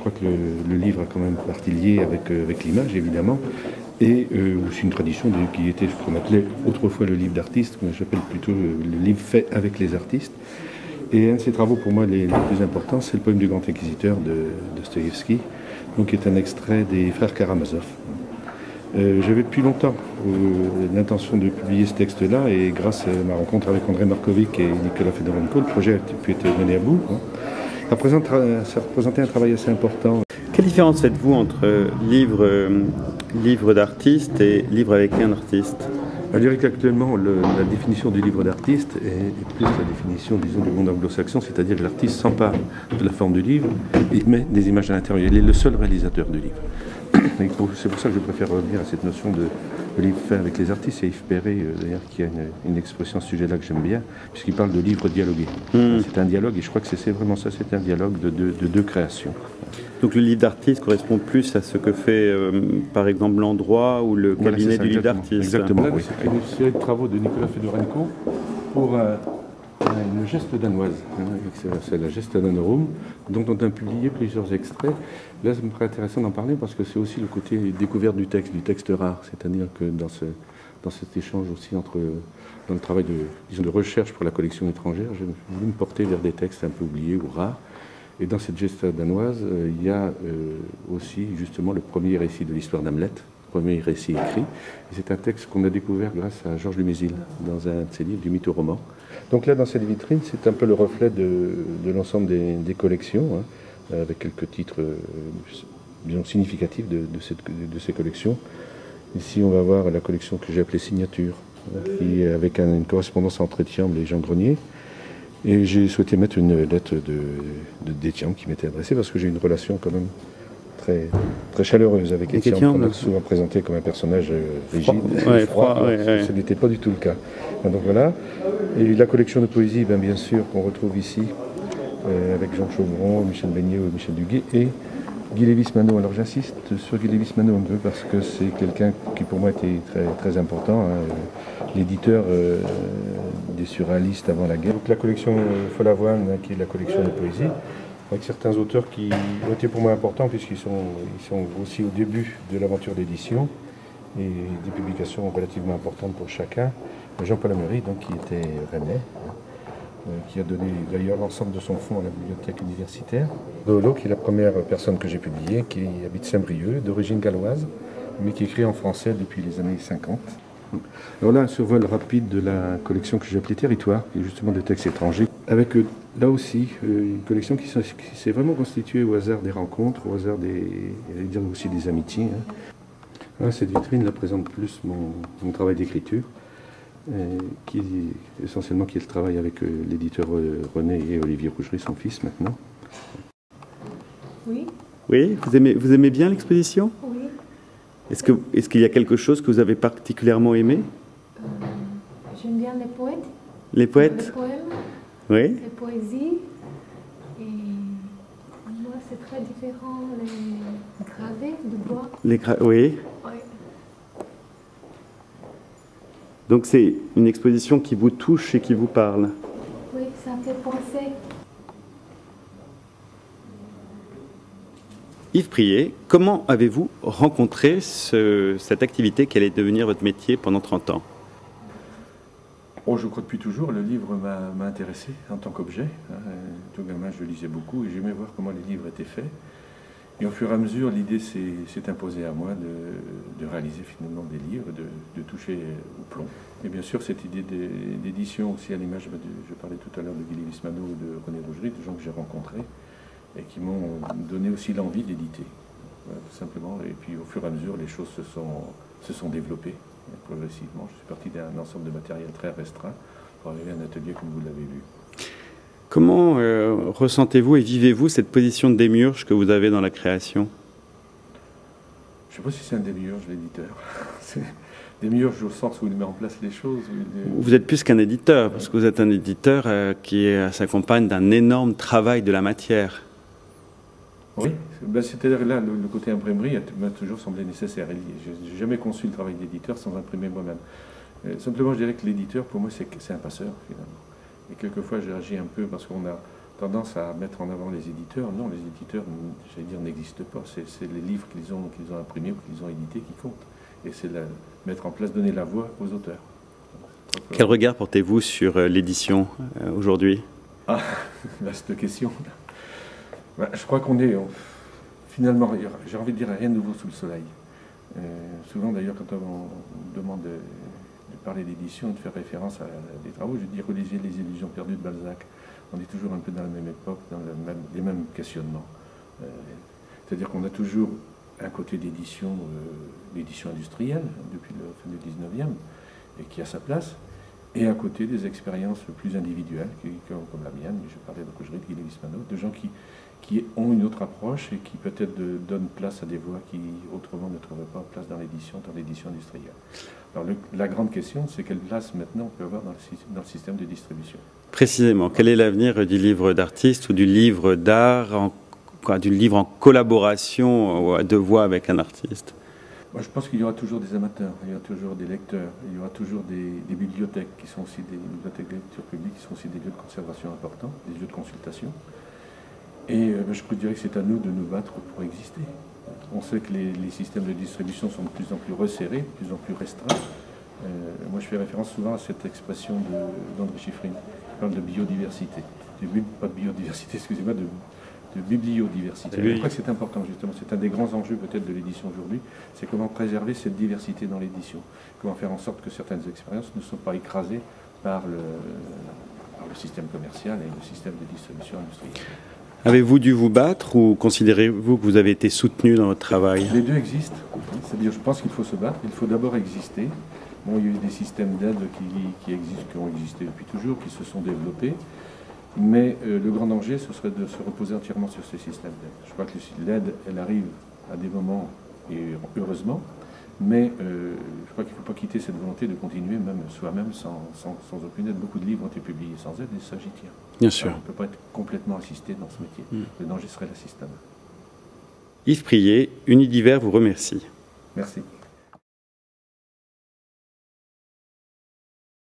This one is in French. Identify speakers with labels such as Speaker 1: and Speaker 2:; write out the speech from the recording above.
Speaker 1: crois que le livre a quand même partie liée avec l'image, évidemment, et aussi une tradition qui était ce qu'on appelait autrefois le livre d'artiste, que j'appelle plutôt le livre fait avec les artistes. Et un de ses travaux, pour moi, les plus importants, c'est le poème du Grand Inquisiteur de Dostoïevski, donc qui est un extrait des Frères Karamazov. J'avais depuis longtemps l'intention de publier ce texte-là, et grâce à ma rencontre avec Andrei Markovic et Nicolas Fedorenko, le projet a pu être mené à bout. Ça représentait un travail assez important.
Speaker 2: Quelle différence faites-vous entre livre d'artiste et livre avec un artiste?
Speaker 1: Je dirais qu'actuellement, la définition du livre d'artiste est plus la définition, disons, du monde anglo-saxon, c'est-à-dire que l'artiste s'empare de la forme du livre et met des images à l'intérieur. Il est le seul réalisateur du livre. C'est pour ça que je préfère revenir à cette notion de livre fait avec les artistes. C'est Yves Perret, d'ailleurs, qui a une expression à ce sujet-là que j'aime bien, puisqu'il parle de livre dialogué. C'est un dialogue, et je crois que c'est vraiment ça, c'est un dialogue de deux créations.
Speaker 2: Donc le livre d'artiste correspond plus à ce que fait, par exemple, l'endroit ou le cabinet du livre d'artiste.
Speaker 1: Exactement, oui. C'est une série de travaux de Nicolas Fedorenko pour une geste danoise. C'est la Gesta Danorum, dont on a publié plusieurs extraits. Là, ça me paraît intéressant d'en parler parce que c'est aussi le côté découverte du texte rare. C'est-à-dire que dans cet échange aussi dans le travail de recherche pour la collection étrangère, j'ai voulu me porter vers des textes un peu oubliés ou rares. Et dans cette Gesta danoise, il y a aussi justement le premier récit de l'histoire d'Hamlet, le premier récit écrit. Et c'est un texte qu'on a découvert grâce à Georges Dumézil dans un de ses livres, du mytho-roman. Donc là, dans cette vitrine, c'est un peu le reflet de l'ensemble des collections, avec quelques titres disons, significatifs de ces collections. Ici, on va voir la collection que j'ai appelée Signature, qui est avec une correspondance entre Etiamble et Jean Grenier. Et j'ai souhaité mettre une lettre d'Etiamble qui m'était adressée parce que j'ai une relation quand même très, très chaleureuse avec Etiamble, qu'on a souvent présenté comme un personnage rigide et froid. Ce n'était pas du tout le cas. Donc voilà. Et la collection de poésie, bien sûr, qu'on retrouve ici, avec Jean Chauvron, Michel Beignet et Michel Duguay, et Guy Lévis-Mannot. Alors j'insiste sur Guy Lévis-Mannot un peu parce que c'est quelqu'un qui pour moi était très, très important, l'éditeur des surréalistes avant la guerre. Donc la collection Follavoine, qui est la collection de poésie, avec certains auteurs qui ont été pour moi importants puisqu'ils sont aussi au début de l'aventure d'édition et des publications relativement importantes pour chacun. Jean-Paul Amery, donc, qui était rennais, qui a donné d'ailleurs l'ensemble de son fonds à la bibliothèque universitaire. Dolo, qui est la première personne que j'ai publiée, qui habite Saint-Brieuc, d'origine galloise, mais qui écrit en français depuis les années 50. Alors là, un survol rapide de la collection que j'ai appelée Territoire, qui est justement des textes étrangers, avec là aussi une collection qui s'est vraiment constituée au hasard des rencontres, au hasard aussi des amitiés. Là, cette vitrine là, présente plus mon travail d'écriture, qui est essentiellement le travail avec l'éditeur René et Olivier Rougerie, son fils maintenant.
Speaker 2: Oui. Oui, vous aimez bien l'exposition?
Speaker 3: Oui.
Speaker 2: Est-ce qu'il y a quelque chose que vous avez particulièrement aimé?
Speaker 3: J'aime bien les poètes.
Speaker 2: Les poètes?
Speaker 3: Les poèmes.
Speaker 2: Oui.
Speaker 3: Les poésies. Et moi, c'est très différent les gravés de bois.
Speaker 2: Oui.
Speaker 3: Oui.
Speaker 2: Donc c'est une exposition qui vous touche et qui vous parle.
Speaker 3: Oui, ça me fait penser.
Speaker 2: Yves Prié, comment avez-vous rencontré cette activité qui allait devenir votre métier pendant 30 ans?
Speaker 1: Je crois depuis toujours, le livre m'a intéressé en tant qu'objet. Tout gamin, je lisais beaucoup et j'aimais voir comment les livres étaient faits. Et au fur et à mesure, l'idée s'est imposée à moi de réaliser finalement des livres, de toucher au plomb. Et bien sûr, cette idée d'édition aussi à l'image, je parlais tout à l'heure de Guy Lévis-Mannot ou de René Rougerie, de gens que j'ai rencontrés et qui m'ont donné aussi l'envie d'éditer, tout simplement. Et puis au fur et à mesure, les choses se sont développées progressivement. Je suis parti d'un ensemble de matériel très restreint pour arriver à un atelier comme vous l'avez vu.
Speaker 2: Comment ressentez-vous et vivez-vous cette position de démiurge que vous avez dans la création?
Speaker 1: Je ne sais pas si c'est un démiurge, l'éditeur. Démiurge au sens où il met en place les choses.
Speaker 2: Vous êtes plus qu'un éditeur, parce que vous êtes un éditeur qui s'accompagne d'un énorme travail de la matière.
Speaker 1: Oui, c'est-à-dire là, le côté imprimerie m'a toujours semblé nécessaire. Je n'ai jamais conçu le travail d'éditeur sans imprimer moi-même. Simplement, je dirais que l'éditeur, pour moi, c'est un passeur, finalement. Et quelquefois, j'ai agi un peu parce qu'on a tendance à mettre en avant les éditeurs. Non, les éditeurs, j'allais dire, n'existent pas. C'est les livres qu'ils ont imprimés ou qu'ils ont édités qui comptent. Et c'est mettre en place, donner la voix aux auteurs.
Speaker 2: Quel regard portez-vous sur l'édition aujourd'hui?
Speaker 1: Ah, vaste question. Ben, je crois qu'on est, finalement, j'ai envie de dire, rien de nouveau sous le soleil. Souvent d'ailleurs, quand on demande de parler d'édition, de faire référence à des travaux, je dis religer les illusions perdues de Balzac. On est toujours un peu dans la même époque, dans les mêmes questionnements. C'est-à-dire qu'on a toujours un côté d'édition, l'édition industrielle, depuis le fin du 19e, et qui a sa place, et à côté des expériences plus individuelles, comme la mienne, je parlais de Rougerie, de Guy Lévis-Manaut, de gens qui ont une autre approche et qui peut-être donnent place à des voix qui autrement ne trouveraient pas place dans l'édition industrielle. Alors la grande question, c'est quelle place maintenant on peut avoir dans le système de distribution.
Speaker 2: Précisément, quel est l'avenir du livre d'artiste ou du livre d'art, du livre en collaboration à deux voix avec un artiste?
Speaker 1: Moi, je pense qu'il y aura toujours des amateurs, il y aura toujours des lecteurs, il y aura toujours des bibliothèques qui sont aussi des bibliothèques de lecture publique, qui sont aussi des lieux de conservation importants, des lieux de consultation. Et je dirais que c'est à nous de nous battre pour exister. On sait que les systèmes de distribution sont de plus en plus resserrés, de plus en plus restreints. Moi, je fais référence souvent à cette expression d'André Chiffrine, qui parle de biodiversité. Pas de biodiversité, excusez-moi, de bibliodiversité. Je crois que c'est important, justement. C'est un des grands enjeux, peut-être, de l'édition aujourd'hui. C'est comment préserver cette diversité dans l'édition. Comment faire en sorte que certaines expériences ne soient pas écrasées par le système commercial et le système de distribution industrielle.
Speaker 2: Avez-vous dû vous battre ou considérez-vous que vous avez été soutenu dans votre travail?
Speaker 1: Les deux existent. C'est-à-dire, je pense qu'il faut se battre. Il faut d'abord exister. Bon, il y a eu des systèmes d'aide qui ont existé depuis toujours, qui se sont développés. Mais le grand danger, ce serait de se reposer entièrement sur ces systèmes d'aide. Je crois que l'aide, elle arrive à des moments, et heureusement, mais je crois qu'il ne faut pas quitter cette volonté de continuer, même soi-même, sans aucune aide. Beaucoup de livres ont été publiés sans aide, et ça, j'y tiens.
Speaker 2: Bien sûr.
Speaker 1: Alors, on ne peut pas être complètement assisté dans ce métier. Le danger serait l'assistanat.
Speaker 2: Yves Prié, Unidiver vous remercie.
Speaker 1: Merci.